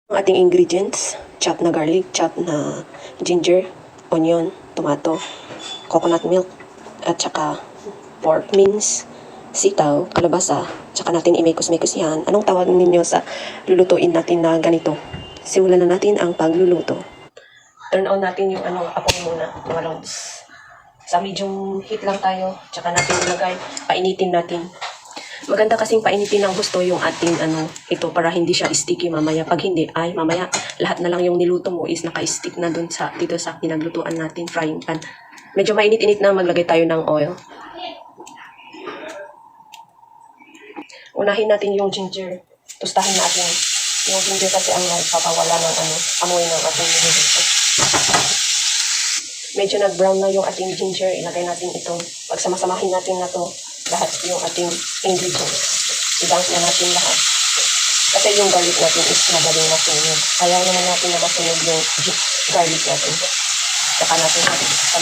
Ang ating ingredients, chopped na garlic, chopped na ginger, onion, tomato, coconut milk, at saka pork mince, sitaw, kalabasa, tsaka natin imekos-mekos yan. Anong tawag ninyo sa lulutuin natin na ganito? Simulan na natin ang pagluluto. Turn on natin yung apoy muna, mga lods. Sa medium heat lang tayo, tsaka natin ilagay, painitin natin. Maganda kasing painitin ng gusto yung ating ito para hindi siya sticky mamaya. Pag hindi, ay mamaya lahat na lang yung niluto mo is naka-stick na dun sa, dito sa pinaglutuan natin, frying pan. Medyo mainit-init na, maglagay tayo ng oil. Unahin natin yung ginger. Tustahin natin. Yung ginger kasi ang papawala ng amoy ng ating niluluto. Medyo nag-brown na yung ating ginger. Ilagay natin itong, pagsamasamahin natin na to lahat yung ating ingredients. I-dunk na natin lahat. Kasi yung garlic natin is madaling masunog. Ayaw naman natin na masunog yung garlic natin. Saka natin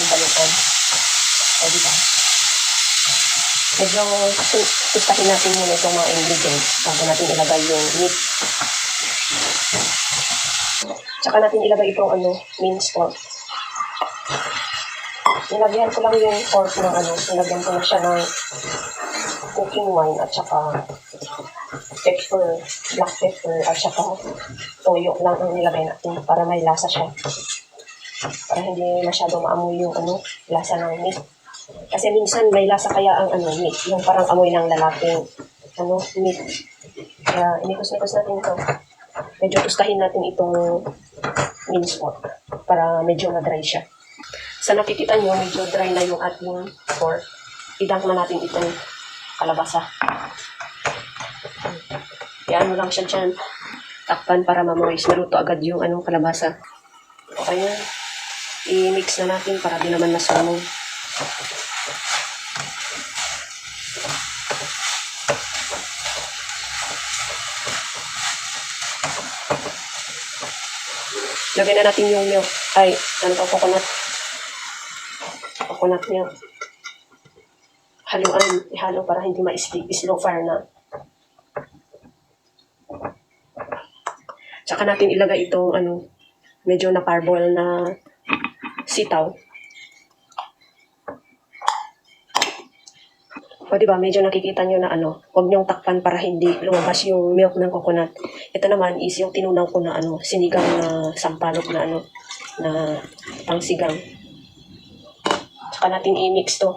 palitan. O diba? Medyo tustahin natin muna itong mga ingredients bago natin ilagay yung meat. Saka natin ilagay itong minced pork. Nilagyan ko lang yung pork ng nilagyan ko na siya ng cooking wine at saka pepper, black pepper at saka toyo lang ang nilagay natin para may lasa siya. Para hindi masyado maamoy yung lasa ng meat. Kasi minsan may lasa kaya ang meat, yung parang amoy ng lalaking meat. Kaya inikos-nikos natin ito. Medyo tustahin natin itong minced pork para medyo na-dry siya. Sa nakikita nyo, medyo dry na yung ating pork. I-dunk na natin itong kalabasa. Iyan mo lang siya dyan. Takpan para ma-moist. Maluto agad yung kalabasa. O ayan. I-mix na natin para di naman masunog. Lagyan na natin yung milk. Ay, coconut milk. Haluan. Ihalo para hindi ma-stick. Slow fire na. Tsaka natin ilagay itong medyo na parboil na sitaw. O diba, medyo nakikita nyo na huwag nyong takpan para hindi lumabas yung milk ng coconut. Ito naman is yung tinunaw ko na sinigang na sampalok na na pangsigang. Tsaka natin i-mix to.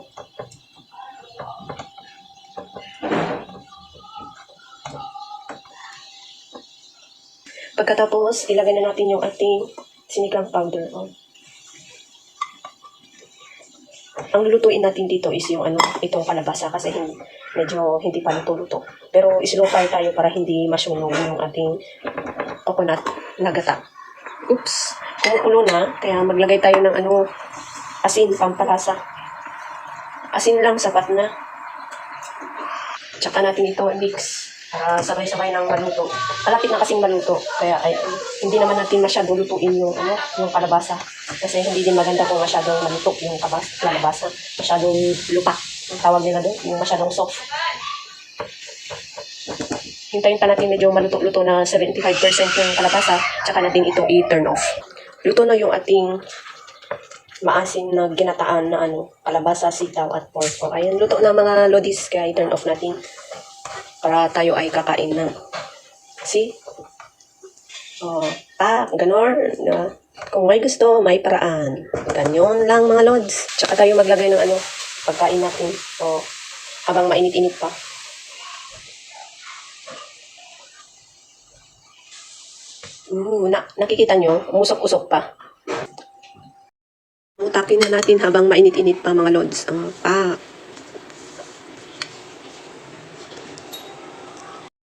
Pagkatapos, ilagay na natin yung ating sinigang powder. Ang lulutuin natin dito is yung itong kalabasa kasi medyo hindi pa luto-luto. Pero slow fire tayo para hindi masunog yung ating coconut na gata. Oops! Kumukulo na, kaya maglagay tayo ng asin, pampalasa. Asin lang, sapat na. Tsaka natin ito mix. Para sabay-sabay nang maluto. Kalapit na kasing maluto. Kaya hindi naman natin masyado lutuin yung kalabasa. Kasi hindi din maganda kung masyadong maluto yung kalabasa. Masyadong lupa. Ang tawag nila doon. Yung masyadong soft. Hintayin pa natin medyo maluto-luto na 75% yung kalabasa. Tsaka natin ito i-turn off. Luto na yung ating maasim na ginataan na kalabasa, sitaw at pork. O, ayan, luto na mga lodis. Kaya i-turn off natin. Para tayo ay kakain na. See? Ganon. Kung may gusto, may paraan. Ganyan lang mga lods. Tsaka tayo maglagay ng pagkain natin. Habang mainit-init pa. Nakikita nyo? Umusok-usok pa. Utakin na natin habang mainit-init pa mga lods.